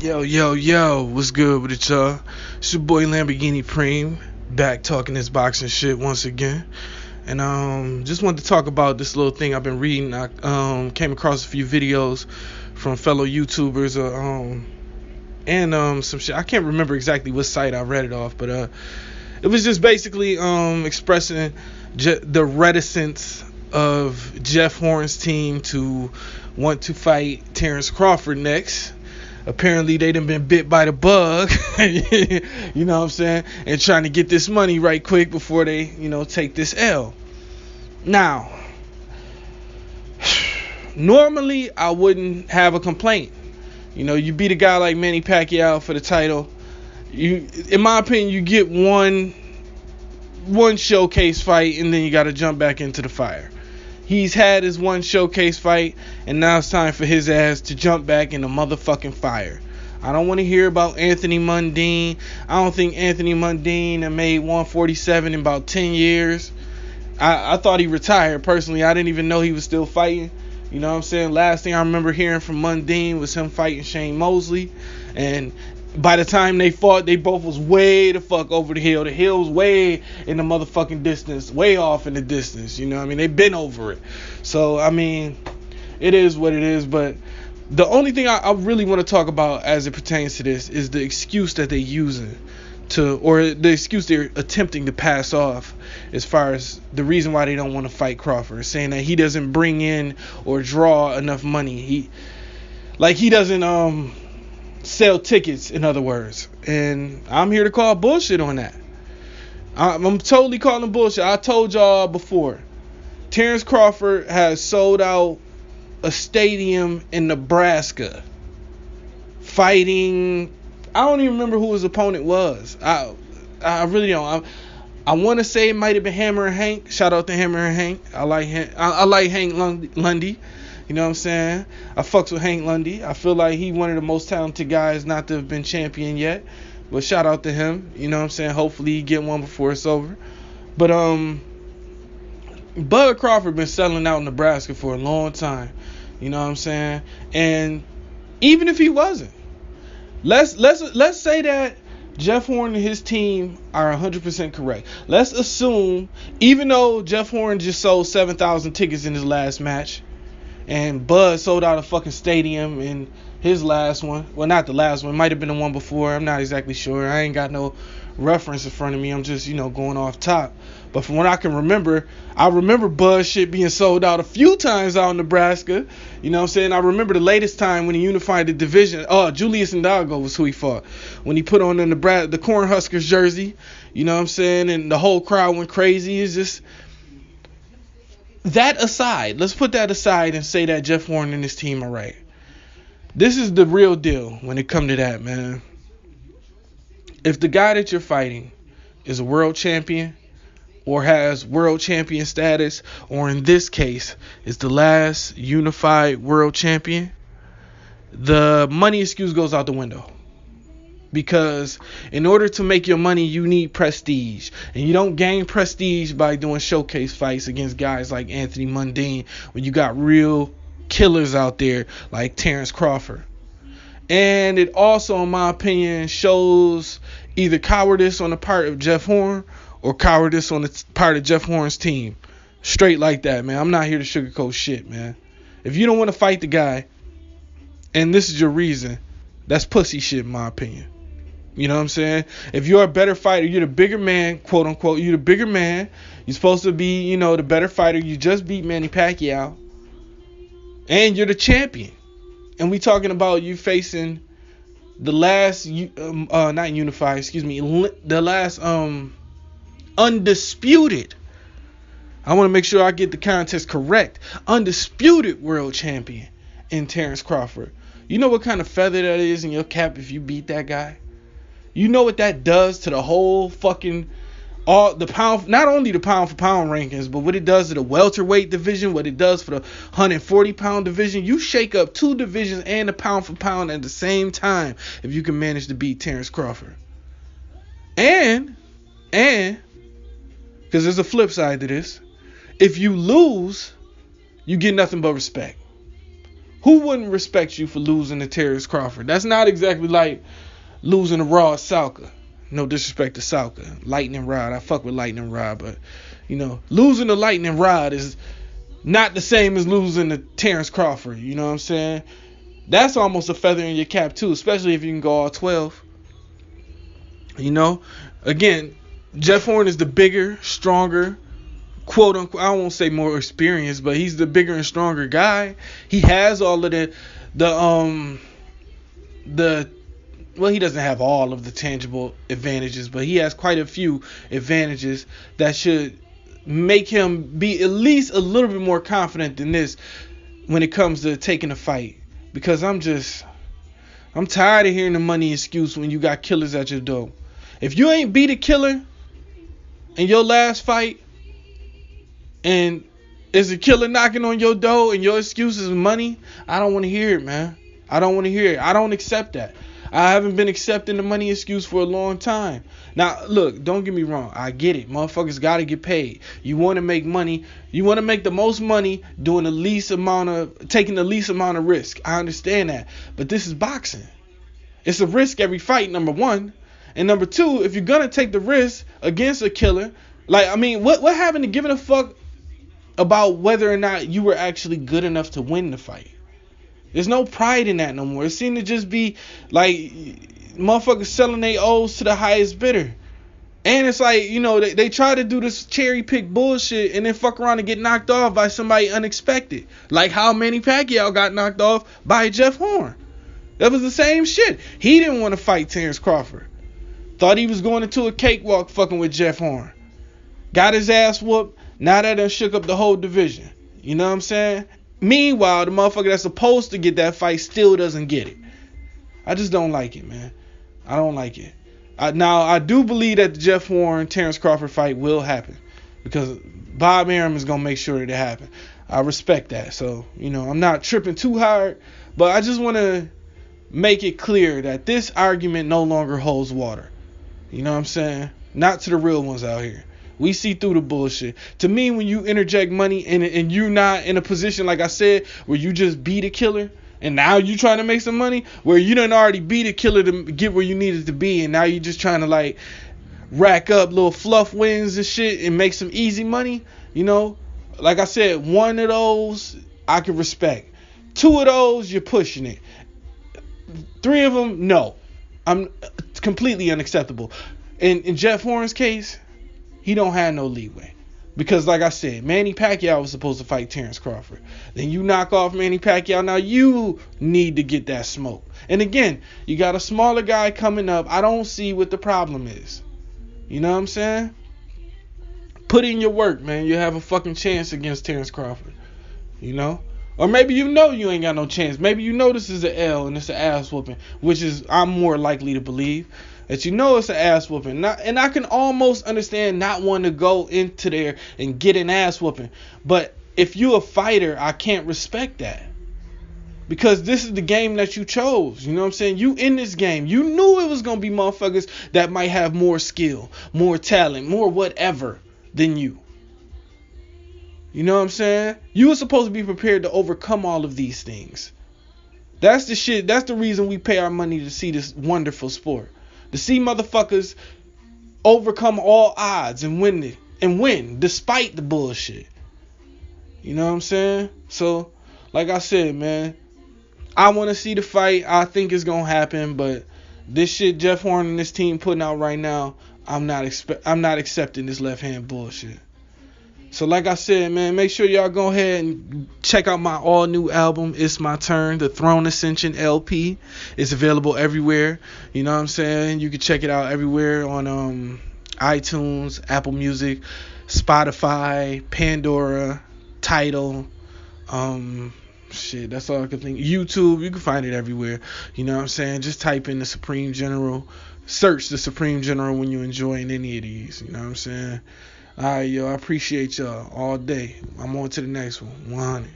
Yo, yo, yo, what's good with it, y'all? It's your boy Lamborghini Preem, back talking this boxing shit once again. And just wanted to talk about this little thing I've been reading. I came across a few videos from fellow YouTubers and some shit. I can't remember exactly what site I read it off, but it was just basically expressing the reticence of Jeff Horn's team to want to fight Terrance Crawford next. Apparently they done been bit by the bug, you know what I'm saying, and trying to get this money right quick before they, take this L. Now, normally I wouldn't have a complaint. You beat a guy like Manny Pacquiao for the title. In my opinion, you get one showcase fight and then you got to jump back into the fire. He's had his one showcase fight, and now it's time for his ass to jump back in the motherfucking fire. I don't want to hear about Anthony Mundine. I don't think Anthony Mundine made 147 in about 10 years. I thought he retired, personally. I didn't even know he was still fighting. You know what I'm saying? Last thing I remember hearing from Mundine was him fighting Shane Mosley. And by the time they fought, they both was way the fuck over the hill. The hill was way in the motherfucking distance, way off in the distance. You know what I mean? They've been over it. So, I mean, it is what it is. But the only thing I really want to talk about as it pertains to this is the excuse that they're using or the excuse they're attempting to pass off as far as the reason why they don't want to fight Crawford, saying that he doesn't bring in or draw enough money. He doesn't sell tickets, in other words. And I'm here to call bullshit on that. I'm totally calling bullshit. I told y'all before, Terrance Crawford has sold out a stadium in Nebraska fighting, I don't even remember who his opponent was. I really don't. I want to say it might have been Hammer and Hank. Shout out to Hammer and Hank. I like Hank Lundy. You know what I'm saying? I fucks with Hank Lundy. I feel like he one of the most talented guys not to have been champion yet. But shout out to him. You know what I'm saying? Hopefully he get one before it's over. But Bud Crawford been selling out in Nebraska for a long time. You know what I'm saying? And even if he wasn't, let's say that Jeff Horn and his team are 100% correct. Let's assume, even though Jeff Horn just sold 7,000 tickets in his last match, and Bud sold out a fucking stadium in his last one. Well, not the last one. It might have been the one before. I'm not exactly sure. I ain't got no reference in front of me. I'm just, going off top. But from what I can remember, I remember Bud shit being sold out a few times out in Nebraska. You know what I'm saying? I remember the latest time when he unified the division. Oh, Julius Hidalgo was who he fought. When he put on the Cornhuskers jersey. You know what I'm saying? And the whole crowd went crazy. It's just... That aside, let's put that aside and say that Jeff Horn and his team are right. This is the real deal when it comes to that, man. If the guy that you're fighting is a world champion or has world champion status, or in this case is the last unified world champion, the money excuse goes out the window. Because in order to make your money, you need prestige. And you don't gain prestige by doing showcase fights against guys like Anthony Mundine when you got real killers out there like Terrance Crawford. And it also, in my opinion, shows either cowardice on the part of Jeff Horn or cowardice on the part of Jeff Horn's team. Straight like that, man. I'm not here to sugarcoat shit, man. If you don't want to fight the guy, and this is your reason, that's pussy shit, in my opinion. You know what I'm saying? If you're a better fighter, you're the bigger man, quote unquote. You're the bigger man. You're supposed to be, the better fighter. You just beat Manny Pacquiao. And you're the champion. And we talking about you facing the last, not unified, excuse me, the last undisputed. I want to make sure I get the context correct. Undisputed world champion in Terrance Crawford. You know what kind of feather that is in your cap if you beat that guy? You know what that does to the whole fucking not only the pound for pound rankings, but what it does to the welterweight division, what it does for the 140 pound division. You shake up two divisions and the pound for pound at the same time if you can manage to beat Terrance Crawford. And because there's a flip side to this, if you lose, you get nothing but respect. Who wouldn't respect you for losing to Terrance Crawford? That's not exactly like losing to Raw Salka. No disrespect to Salka. Lightning Rod. I fuck with Lightning Rod, but losing to Lightning Rod is not the same as losing to Terrance Crawford. You know what I'm saying? That's almost a feather in your cap too, especially if you can go all 12. Again, Jeff Horn is the bigger, stronger, quote unquote, I won't say more experienced, but he's the bigger and stronger guy. He has all of well, he doesn't have all of the tangible advantages, but he has quite a few advantages that should make him be at least a little bit more confident than this when it comes to taking a fight. Because I'm tired of hearing the money excuse when you got killers at your door. If you ain't beat a killer in your last fight, and is a killer knocking on your door and your excuse is money, I don't want to hear it, man. I don't want to hear it. I don't accept that. I haven't been accepting the money excuse for a long time. Now, look, don't get me wrong. I get it. Motherfuckers got to get paid. You want to make money. You want to make the most money taking the least amount of risk. I understand that. But this is boxing. It's a risk every fight, number one. And number two, if you're going to take the risk against a killer, what happened to giving a fuck about whether or not you were actually good enough to win the fight? There's no pride in that no more. It seemed to just be like motherfuckers selling their O's to the highest bidder. And it's like, they try to do this cherry pick bullshit and then fuck around and get knocked off by somebody unexpected. Like how Manny Pacquiao got knocked off by Jeff Horn. That was the same shit. He didn't want to fight Terrance Crawford. Thought he was going into a cakewalk fucking with Jeff Horn. Got his ass whooped. Now that done shook up the whole division. You know what I'm saying? Meanwhile, the motherfucker that's supposed to get that fight still doesn't get it. I just don't like it, man. I don't like it. Now, I do believe that the Jeff Horn Terrance Crawford fight will happen, because Bob Arum is going to make sure that it happens. I respect that. So, I'm not tripping too hard, but I just want to make it clear that this argument no longer holds water. You know what I'm saying? Not to the real ones out here. We see through the bullshit. To me, when you interject money and you're not in a position, like I said, where you just beat a killer and now you trying to make some money, where you done already beat a killer to get where you needed to be, and now you just trying to rack up little fluff wins and shit and make some easy money, like I said, one of those I can respect. Two of those, you're pushing it. Three of them, no. I'm completely unacceptable. In Jeff Horn's case, he don't have no leeway. Because like I said, Manny Pacquiao was supposed to fight Terrance Crawford. Then you knock off Manny Pacquiao. Now you need to get that smoke. And again, you got a smaller guy coming up. I don't see what the problem is. You know what I'm saying? Put in your work, man. You have a fucking chance against Terrance Crawford. Or maybe you ain't got no chance. Maybe this is an L and it's an ass whooping, which is I'm more likely to believe. That it's an ass whooping. And I can almost understand not wanting to go into there and get an ass whooping. But if you a fighter, I can't respect that. Because this is the game that you chose. You know what I'm saying? You in this game. You knew it was going to be motherfuckers that might have more skill, more talent, more whatever than you. You know what I'm saying? You were supposed to be prepared to overcome all of these things. That's the shit. That's the reason we pay our money to see this wonderful sport. To see motherfuckers overcome all odds and win despite the bullshit. You know what I'm saying? So, like I said, man, I want to see the fight. I think it's going to happen, but this shit Jeff Horn and this team putting out right now, I'm not accepting this left hand bullshit. So like I said, man, make sure y'all go ahead and check out my all new album, It's My Turn, the Throne Ascension LP. It's available everywhere. You know what I'm saying? You can check it out everywhere on iTunes, Apple Music, Spotify, Pandora, Tidal. That's all I can think. YouTube, you can find it everywhere. You know what I'm saying? Just type in the Supreme General. Search the Supreme General when you're enjoying any of these. You know what I'm saying? Alright, yo, I appreciate y'all all day. I'm on to the next one. 100.